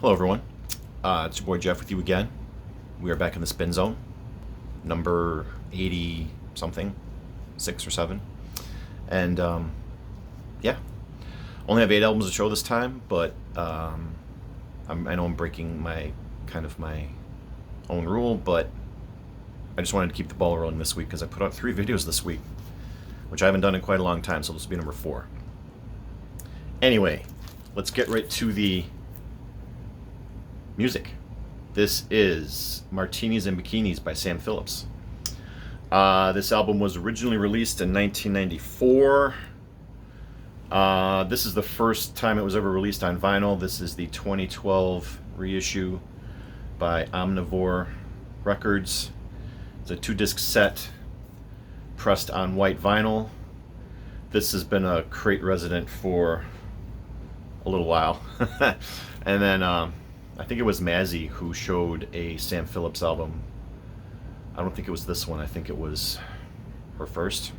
Hello, everyone. It's your boy Jeff with you again. We are back in the spin zone, number 80 something, 6 or 7. And yeah, only have 8 albums to show this time, but I know I'm breaking my own rule, but I just wanted to keep the ball rolling this week because I put out 3 videos this week, which I haven't done in quite a long time, so this will be number 4. Anyway, let's get right to the music. This is Martinis and Bikinis by Sam Phillips. This album was originally released in 1994. This is the first time it was ever released on vinyl. This is the 2012 reissue by Omnivore Records. It's a 2-disc set pressed on white vinyl. This has been a crate resident for a little while. And then I think it was Mazzy who showed a Sam Phillips album. I don't think it was this one. I think it was her first.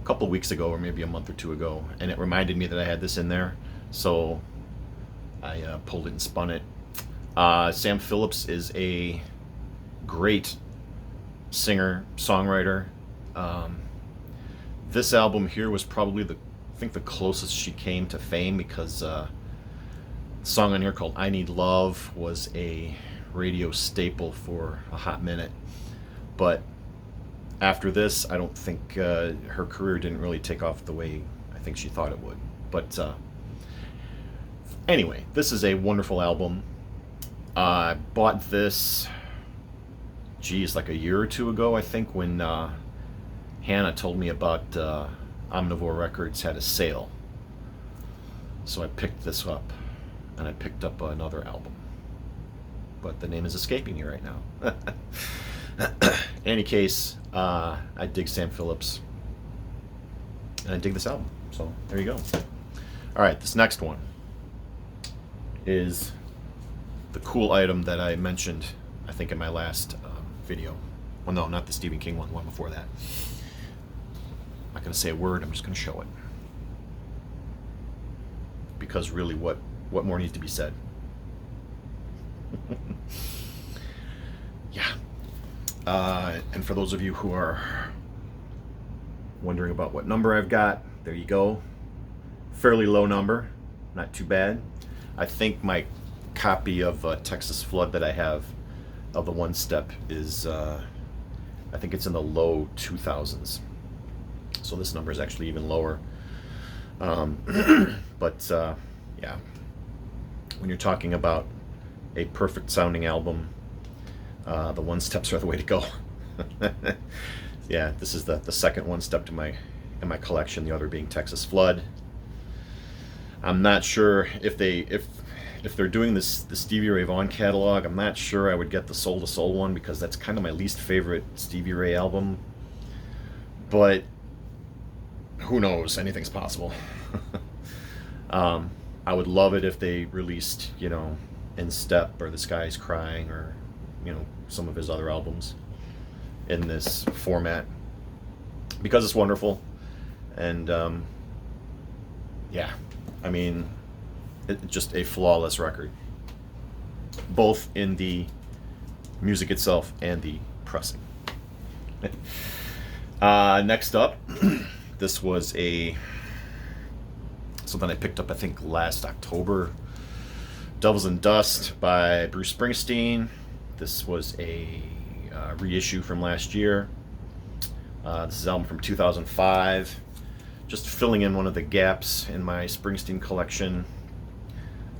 A couple of weeks ago, or maybe a month or 2 ago. And it reminded me that I had this in there. So I pulled it and spun it. Sam Phillips is a great singer, songwriter. This album here was probably the closest she came to fame, because song on here called I Need Love was a radio staple for a hot minute. But after this, I don't think her career didn't really take off the way I think she thought it would. But anyway, this is a wonderful album. I bought this, like a year or 2 ago, I think, when Hannah told me about Omnivore Records had a sale. So I picked this up. And I picked up another album, but the name is escaping me right now. In any case, I dig Sam Phillips, and I dig this album, so there you go. Alright, this next one is the cool item that I mentioned, I think, in my last video. Well, no, not the Stephen King one before that. I'm not going to say a word, I'm just going to show it. Because really, what more needs to be said? Yeah. And for those of you who are wondering about what number I've got, there you go. Fairly low number, not too bad. I think my copy of Texas Flood that I have of the one step is, I think it's in the low 2000s. So this number is actually even lower. But yeah. When you're talking about a perfect sounding album, the one steps are the way to go. Yeah, this is the second one step in my collection, the other being Texas Flood. I'm not sure if they're doing the Stevie Ray Vaughan catalog. I'm not sure I would get the Soul to Soul one, because that's kind of my least favorite Stevie Ray album. But who knows? Anything's possible. I would love it if they released, In Step or The Sky's Crying, or, some of his other albums in this format, because it's wonderful. And yeah, I mean, it's just a flawless record, both in the music itself and the pressing. Next up, this was something I picked up, I think, last October. Devils and Dust by Bruce Springsteen. This was a reissue from last year. This is an album from 2005. Just filling in one of the gaps in my Springsteen collection.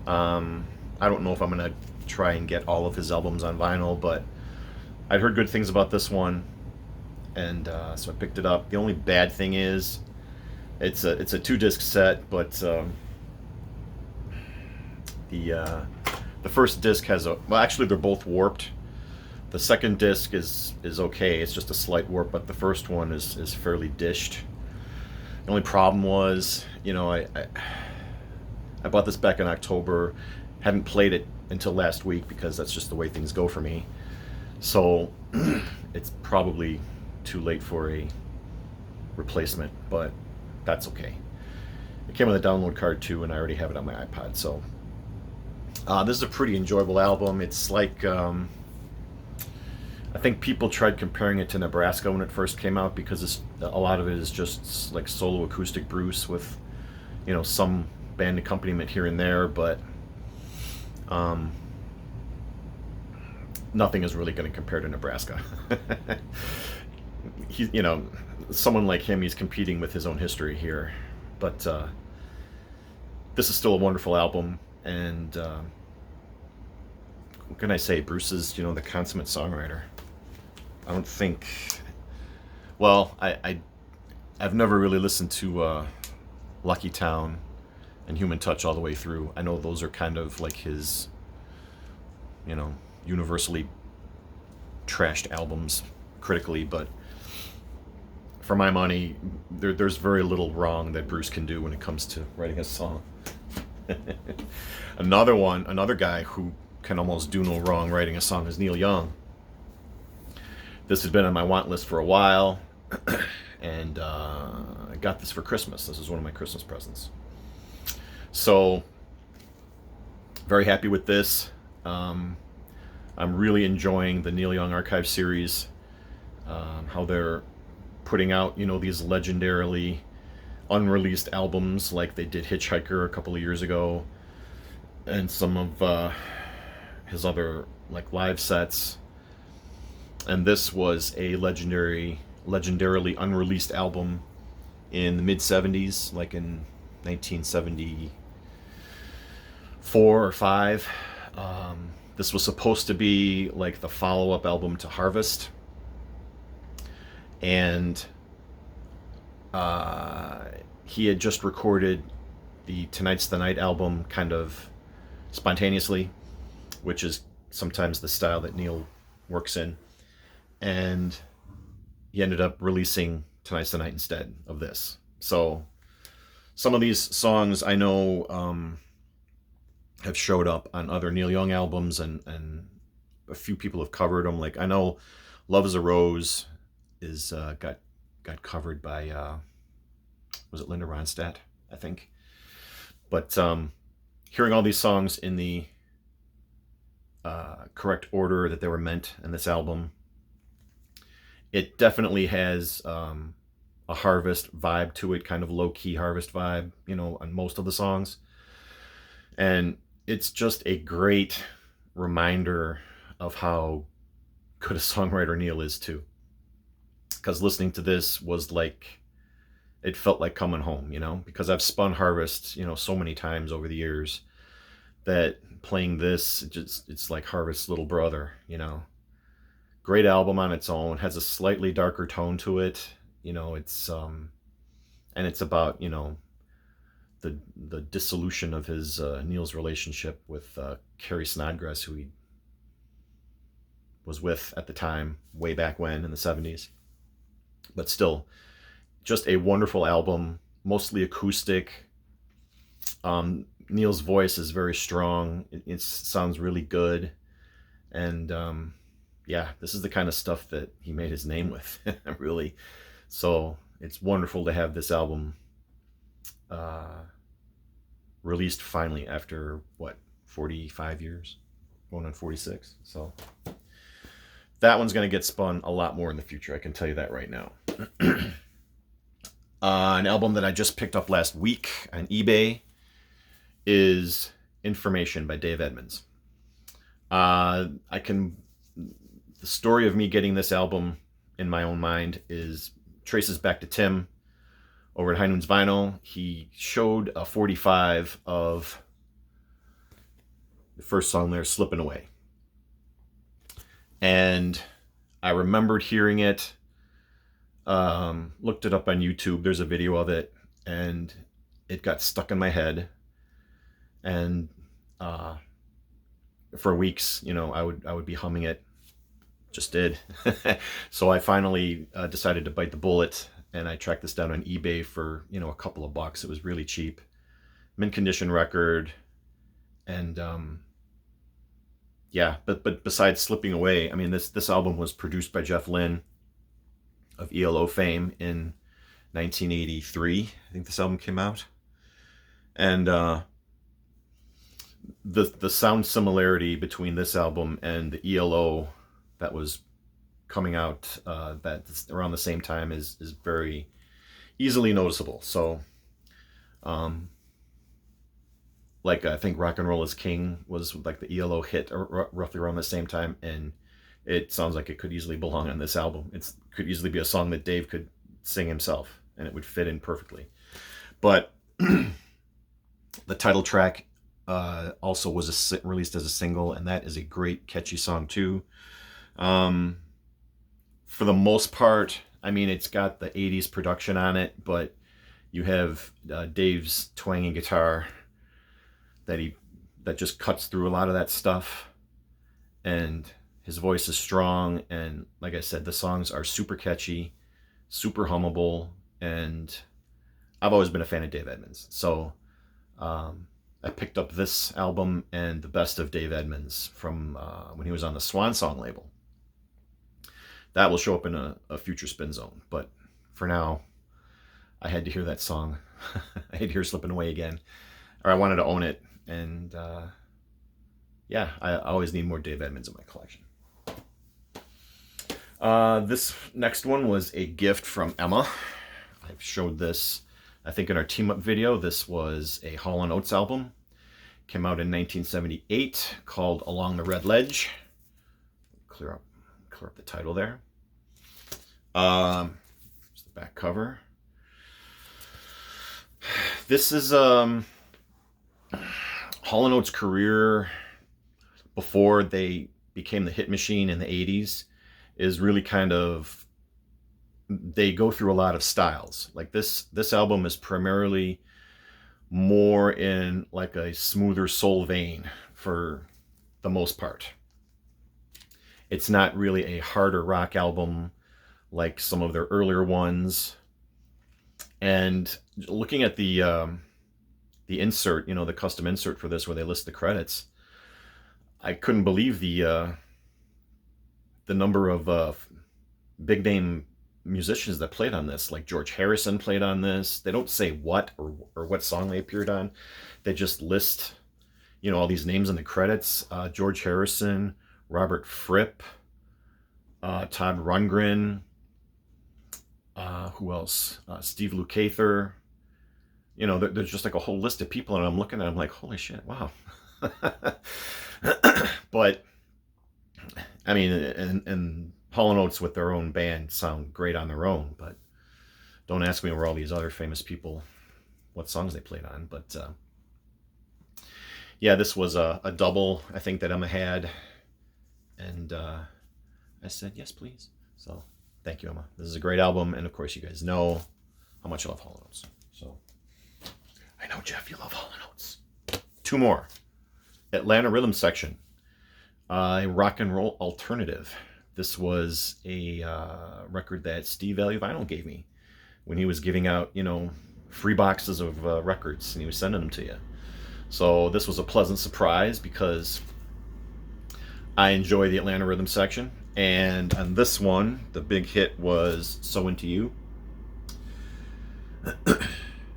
I don't know if I'm going to try and get all of his albums on vinyl, but I'd heard good things about this one, and so I picked it up. The only bad thing is, it's a 2-disc set, but the first disc has actually they're both warped. The second disc is okay, it's just a slight warp, but the first one is fairly dished. The only problem was, I bought this back in October, hadn't played it until last week, because that's just the way things go for me. So it's probably too late for a replacement, but that's okay. It came with a download card too, and I already have it on my iPod, so This is a pretty enjoyable album. It's like I think people tried comparing it to Nebraska when it first came out because a lot of it is just like solo acoustic Bruce with, some band accompaniment here and there, but nothing is really going to compare to Nebraska. Someone like him, he's competing with his own history here, but this is still a wonderful album, and what can I say? Bruce is, the consummate songwriter. I don't think. Well, I've never really listened to Lucky Town and Human Touch all the way through. I know those are kind of like his, universally trashed albums critically, but for my money, there's very little wrong that Bruce can do when it comes to writing a song. Another guy who can almost do no wrong writing a song is Neil Young. This has been on my want list for a while, and I got this for Christmas. This is one of my Christmas presents. So, very happy with this. I'm really enjoying the Neil Young Archive series, how they're putting out, these legendarily unreleased albums like they did Hitchhiker a couple of years ago, and some of his other like live sets. And this was a legendarily unreleased album in the mid 70s, like in 1974 or 5. This was supposed to be like the follow-up album to Harvest, and he had just recorded the Tonight's the Night album kind of spontaneously, which is sometimes the style that Neil works in. And he ended up releasing Tonight's the Night instead of this. So some of these songs I know have showed up on other Neil Young albums, and a few people have covered them. Like I know Love is a Rose is got covered by was it Linda Ronstadt, I think. But hearing all these songs in the correct order that they were meant in this album, it definitely has a Harvest vibe to it, kind of low-key Harvest vibe, on most of the songs. And it's just a great reminder of how good a songwriter Neil is, too. Because listening to this was like, it felt like coming home, because I've spun Harvest, so many times over the years that playing this, it's like Harvest's little brother, Great album on its own, has a slightly darker tone to it, it's and it's about, the dissolution of his Neil's relationship with Carrie Snodgrass, who he was with at the time, way back when in the 70s. But still, just a wonderful album, mostly acoustic. Neil's voice is very strong. It sounds really good. And yeah, this is the kind of stuff that he made his name with, really. So it's wonderful to have this album released finally after, 45 years? Going on 46. So that one's going to get spun a lot more in the future, I can tell you that right now. An album that I just picked up last week on eBay is Information by Dave Edmunds. The story of me getting this album in my own mind traces back to Tim over at High Noon's Vinyl. He showed a 45 of the first song there, Slipping Away. And I remembered hearing it, looked it up on YouTube. There's a video of it, and it got stuck in my head. And for weeks, I would be humming it. Just did. So I finally decided to bite the bullet, and I tracked this down on eBay for a couple of bucks. It was really cheap, mint condition record, and yeah. But besides Slipping Away, I mean, this album was produced by Jeff Lynne of ELO fame in 1983. I think this album came out, and the sound similarity between this album and the ELO that was coming out that's around the same time is very easily noticeable. So, like I think Rock and Roll is King was like the ELO hit roughly around the same time, and it sounds like it could easily belong on this album. It could easily be a song that Dave could sing himself, and it would fit in perfectly. But the title track also was released as a single, and that is a great, catchy song too. For the most part, I mean, it's got the 80s production on it, but you have Dave's twanging guitar that just cuts through a lot of that stuff, and his voice is strong, and like I said, the songs are super catchy, super hummable, and I've always been a fan of Dave Edmunds. So I picked up this album and the best of Dave Edmunds from when he was on the Swan Song label. That will show up in a future Spin Zone, but for now, I had to hear that song. I had to hear Slipping Away again, or I wanted to own it, and yeah, I always need more Dave Edmunds in my collection. This next one was a gift from Emma. I've showed this, I think, in our team up video. This was a Hall & Oates album. Came out in 1978, called Along the Red Ledge. Clear up the title there. Here's the back cover. This is Hall & Oates' career before they became the hit machine in the 80s is really kind of, they go through a lot of styles. Like this album is primarily more in like a smoother soul vein for the most part. It's not really a harder rock album like some of their earlier ones. And looking at the insert, the custom insert for this where they list the credits, I couldn't believe the number of big name musicians that played on this. Like George Harrison played on this. They don't say what or what song they appeared on. They just list, all these names in the credits. George Harrison, Robert Fripp, Todd Rundgren, who else? Steve Lukather. There's just like a whole list of people, and I'm looking at them like, holy shit, wow. But I mean, and Hall & Oates with their own band sound great on their own, but don't ask me where all these other famous people, what songs they played on. But yeah, this was a double, I think, that Emma had, and I said, yes, please. So thank you, Emma. This is a great album, and of course you guys know how much I love Hall & Oates. So I know, Jeff, you love Hall & Oates. Two more. Atlanta Rhythm Section. Rock and Roll Alternative. This was a record that Steve Value Vinyl gave me when he was giving out, free boxes of records, and he was sending them to you. So this was a pleasant surprise because I enjoy the Atlanta Rhythm Section. And on this one, the big hit was So Into You.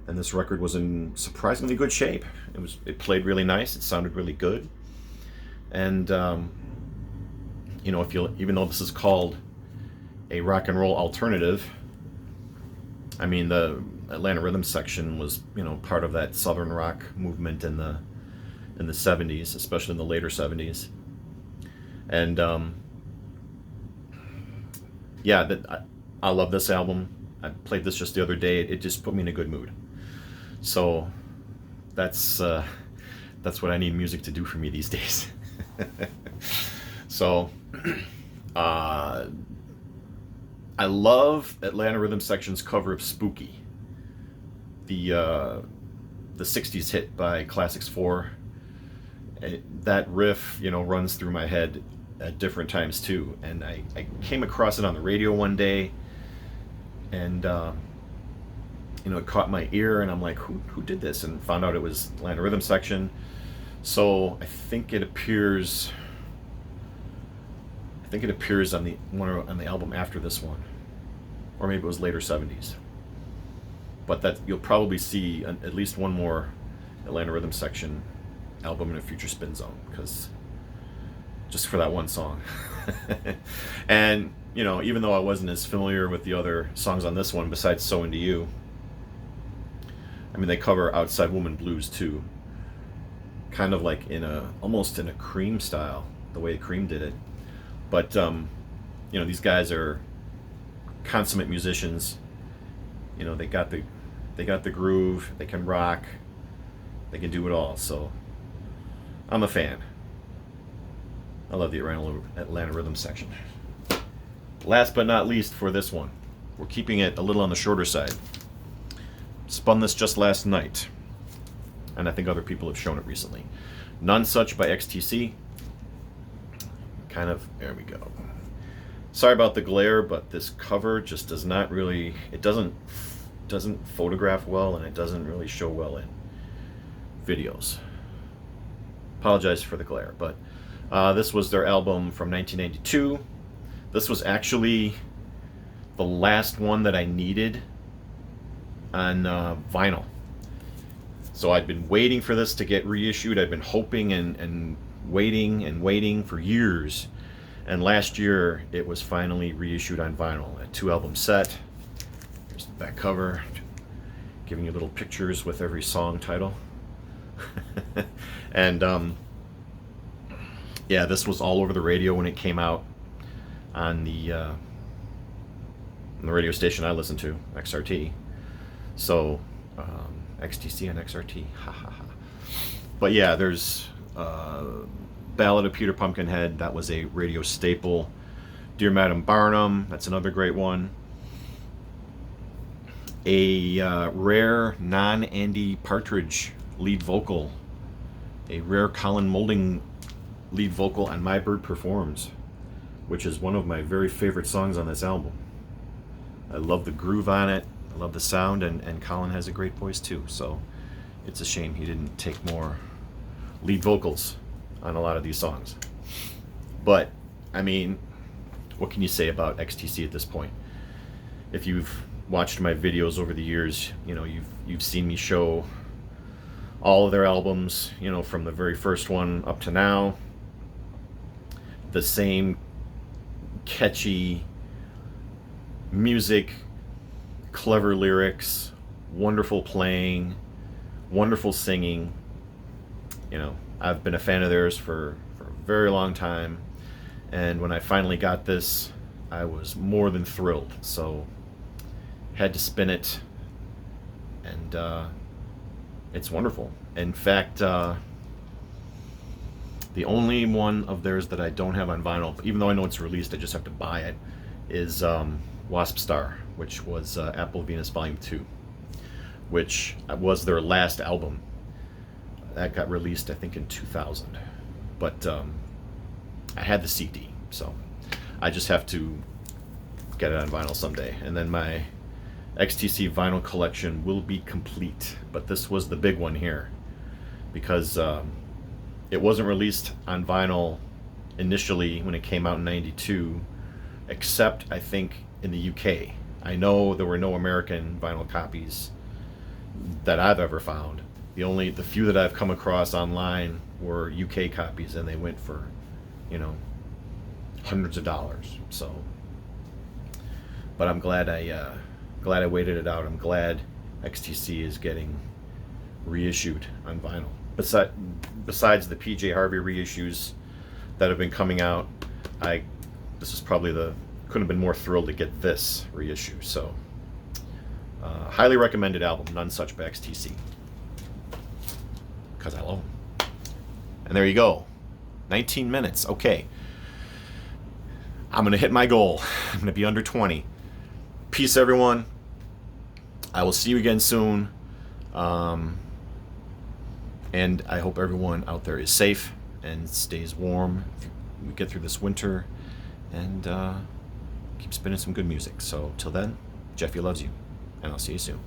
And this record was in surprisingly good shape. It played really nice. It sounded really good. And even though this is called a rock and roll alternative, I mean, the Atlanta Rhythm Section was, part of that Southern rock movement in the 70s, especially in the later 70s. And yeah, I love this album. I played this just the other day. It just put me in a good mood. So that's what I need music to do for me these days. So I love Atlanta Rhythm Section's cover of Spooky, the 60s hit by Classics 4. That riff, runs through my head at different times too. And I came across it on the radio one day, and it caught my ear, and I'm like, who did this? And found out it was Atlanta Rhythm Section. So I think it appears on the album after this one, or maybe it was later 70s. But that you'll probably see at least one more Atlanta Rhythm Section album in a future Spin Zone, because just for that one song. And you know, even though I wasn't as familiar with the other songs on this one besides So Into You, I mean, they cover Outside Woman Blues too, kind of like almost in a Cream style, the way Cream did it. But you know, these guys are consummate musicians. You know, they got the groove, they can rock, they can do it all. So I'm a fan. I love the Atlanta Rhythm section. Last but not least for this one, we're keeping it a little on the shorter side. Spun this just last night, and I think other people have shown it recently. None Such by XTC. There we go. Sorry about the glare, but this cover just does not really, it doesn't photograph well, and it doesn't really show well in videos. Apologize for the glare, but this was their album from 1992. This was actually the last one that I needed on vinyl. So I'd been waiting for this to get reissued. I'd been hoping and waiting for years. And last year it was finally reissued on vinyl, a 2-album set. Here's the back cover, giving you little pictures with every song title. And yeah, this was all over the radio when it came out on the radio station I listened to, XRT. So XTC and XRT, ha ha ha. But yeah, there's Ballad of Peter Pumpkinhead, that was a radio staple. Dear Madam Barnum, that's another great one. A rare non-Andy Partridge lead vocal, a rare Colin Moulding lead vocal on My Bird Performs, which is one of my very favorite songs on this album. I love the groove on it, I love the sound, and Colin has a great voice too, so it's a shame he didn't take more lead vocals on a lot of these songs. But I mean, what can you say about XTC at this point? If you've watched my videos over the years, you know, you've seen me show all of their albums, you know, from the very first one up to now. The same catchy music, clever lyrics, wonderful playing, wonderful singing. You know, I've been a fan of theirs for a very long time, and when I finally got this, I was more than thrilled. So had to spin it, and it's wonderful. In fact, the only one of theirs that I don't have on vinyl, even though I know it's released, I just have to buy it, is Wasp Star, which was Apple Venus Volume 2, which was their last album. That got released, I think, in 2000. But I had the CD, so I just have to get it on vinyl someday. And then my XTC vinyl collection will be complete. But this was the big one here, because it wasn't released on vinyl initially when it came out in '92, except I think in the UK. I know there were no American vinyl copies that I've ever found. The few that I've come across online were UK copies, and they went for, you know, hundreds of dollars. So, but I'm glad I waited it out. I'm glad XTC is getting reissued on vinyl. Besides the PJ Harvey reissues that have been coming out, this is probably couldn't have been more thrilled to get this reissue. So, highly recommended album, None Such by XTC. Because I love them. And there you go. 19 minutes. Okay. I'm going to hit my goal. I'm going to be under 20. Peace, everyone. I will see you again soon. And I hope everyone out there is safe and stays warm. We get through this winter and keep spinning some good music. So till then, Jeffy loves you, and I'll see you soon.